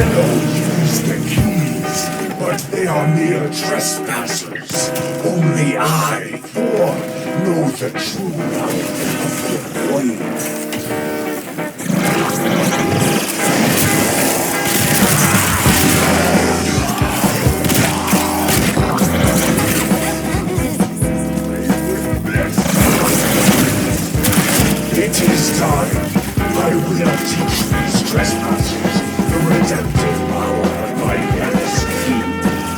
use the keys, but they are mere trespassers. Only I, Thor, know the true power of the blade. It is time. I will teach these trespassers the redemptive power of my Yanis key.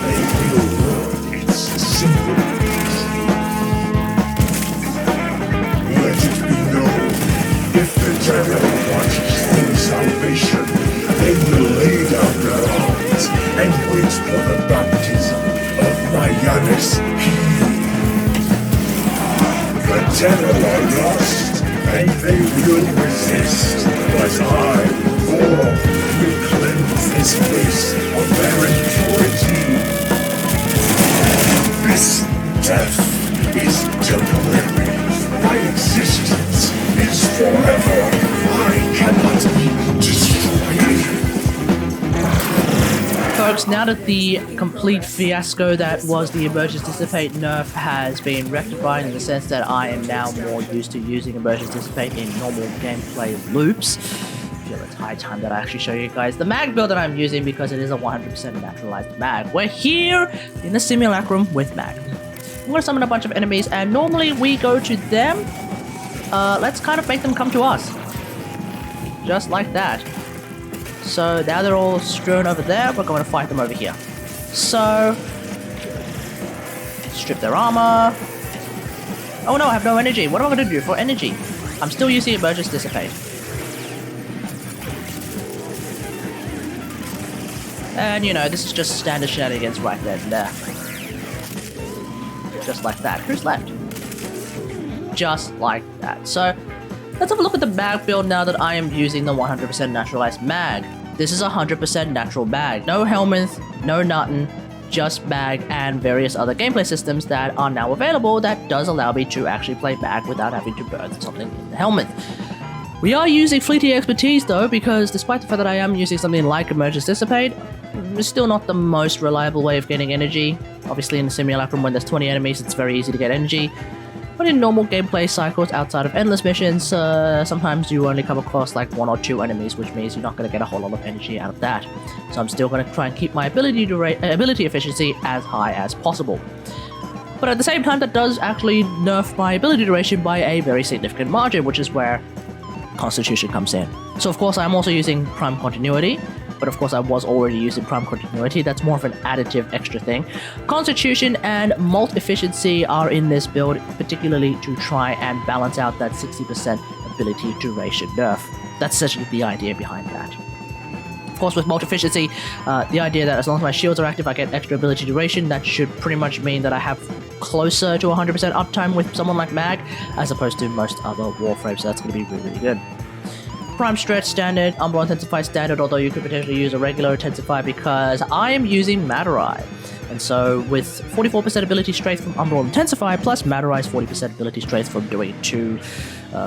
They will learn its symbols. Let it be known, if the Terror want true salvation, they will lay down their arms and wait for the baptism of my Yanis key. The Terror are lost, and they will resist, but I, Thor, will cleanse this place of their impurity. This death is temporary. My existence is forever. I cannot be destroyed. Folks, now that the complete fiasco that was the Emergence Dissipate nerf has been rectified in the sense that I am now more used to using Emergence Dissipate in normal gameplay loops, I feel it's high time that I actually show you guys the mag build that I'm using because it is a 100% naturalized mag. We're here in the simulacrum with mag. I'm going to summon a bunch of enemies and normally we go to them. Let's kind of make them come to us. Just like that. So now they're all strewn over there, we're going to fight them over here. So, strip their armor. Oh no, I have no energy. What am I going to do for energy? I'm still using Emergence Dissipate. And you know, this is just standard shenanigans right there and there. Just like that. Who's left? Just like that. So, let's have a look at the mag build now that I am using the 100% naturalized mag. This is a 100% natural mag. No Helminth, no nothing, just mag and various other gameplay systems that are now available that does allow me to actually play mag without having to birth something in the Helminth. We are using fleeting expertise though, because despite the fact that I am using something like Emergence Dissipate, it's still not the most reliable way of getting energy. Obviously in the simulacrum when there's 20 enemies it's very easy to get energy. But in normal gameplay cycles outside of endless missions, sometimes you only come across like 1 or 2 enemies, which means you're not going to get a whole lot of energy out of that. So I'm still going to try and keep my ability efficiency as high as possible. But at the same time, that does actually nerf my ability duration by a very significant margin, which is where Constitution comes in. So of course I'm also using Prime Continuity, but of course I was already using Prime Continuity. That's more of an additive extra thing. Constitution and Molt Efficiency are in this build, particularly to try and balance out that 60% ability duration nerf. That's essentially the idea behind that. Of course, with Molt Efficiency, the idea that as long as my shields are active, I get extra ability duration. That should pretty much mean that I have closer to 100% uptime with someone like Mag, as opposed to most other Warframes, so that's going to be really, really good. Prime Stretch Standard, Umbral Intensify Standard, although you could potentially use a regular Intensify because I am using Matarai. And so with 44% ability strength from Umbral Intensify plus Matarai's 40% ability strength from doing 2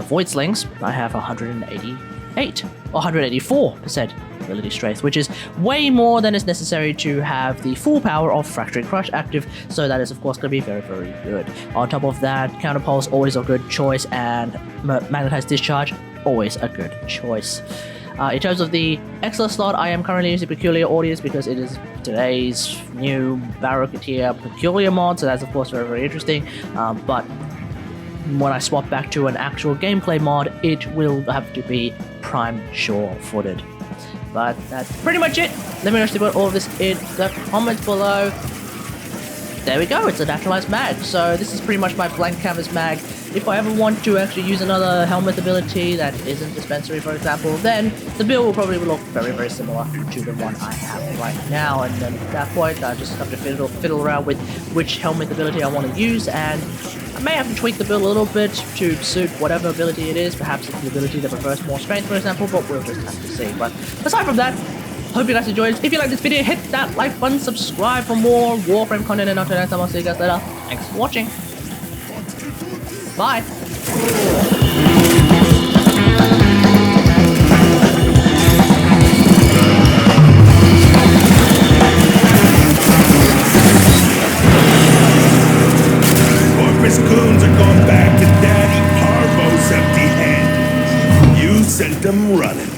Void Slings, I have 188 or 184% ability strength, which is way more than is necessary to have the full power of Fracturing Crush active, so that is of course going to be very, very good. On top of that, Counterpulse, always a good choice, and Magnetized Discharge, always a good choice. In terms of the Excellent slot, I am currently using Peculiar Audience because it is today's new Barocketeer Peculiar mod, so that's of course very, very interesting, but when I swap back to an actual gameplay mod, it will have to be Prime Sure-Footed. But that's pretty much it. Let me know about all of this in the comments below. There we go, it's a naturalized mag. So this is pretty much my blank canvas mag. If I ever want to actually use another Helminth ability that isn't Dispensary, for example, then the build will probably look very, very similar to the one I have right now. And then at that point, I just have to fiddle around with which Helminth ability I want to use, and I may have to tweak the build a little bit to suit whatever ability it is. Perhaps it's the ability that prefers more strength, for example, but we'll just have to see. But aside from that, hope you guys enjoyed. If you like this video, hit that like button, subscribe for more Warframe content, and until next time, I'll see you guys later. Thanks for watching. Bye. Harvest goons are going back to Daddy Parvo's empty-handed. You sent them running.